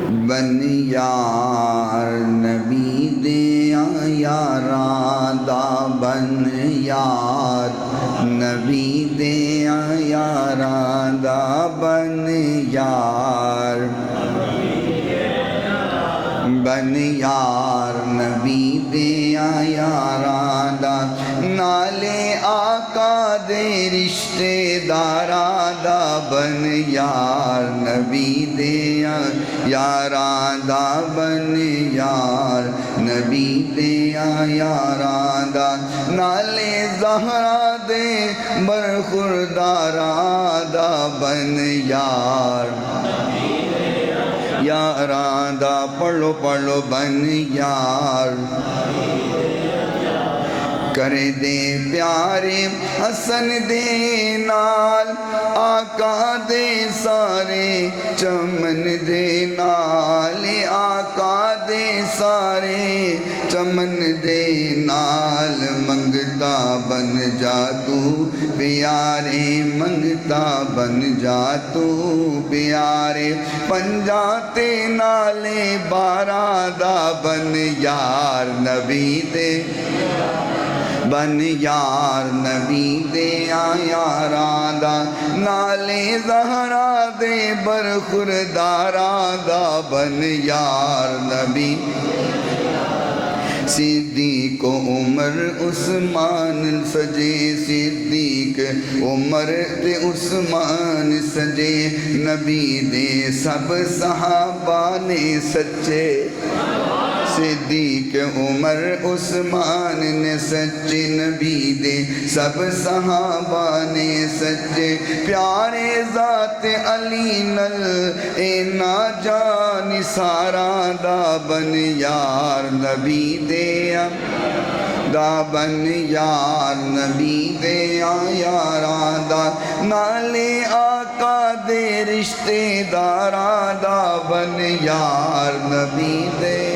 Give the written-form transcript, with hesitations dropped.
بن یار نبی دیا یاراں دا بن یار نبی دیا یاراں دا بن یار بن یار نبی دیا یاراں دا نالے آقا دے رشتے داراں دا بن یار نبی دیا یاراں دا بن یار نبی دیا یاراں دا نالے زہرا دے برخورداراں دا بن یار یاراں دا پڑھو پڑھو بن یار کر دے پیارے حسن دے نال آقا دے سارے چمن دے نال آقا دے سارے چمن دے نال منگتا بن جا تو پیارے منگتا بن جا تو پیارے پنجاتے نالے بارہ دا بن یار نبی دے بن یار نبی دیا یاراں دا نالے زہرا دے برخورداراں دا بن یار نبی صدیق عمر عثمان سجے صدیق عمر تے عثمان سجے نبی دے سب صحابہ نے سچے صدیق عمر عثمان نے سچے نبی دے سب صحابہ نے سچے پیارے ذات علی نل اے نا جان ساراں دا بن یار نبی دیا دا بن یار نبی دیا یاراں دا نالے آقا دے رشتے داراں دا بن یار نبی دے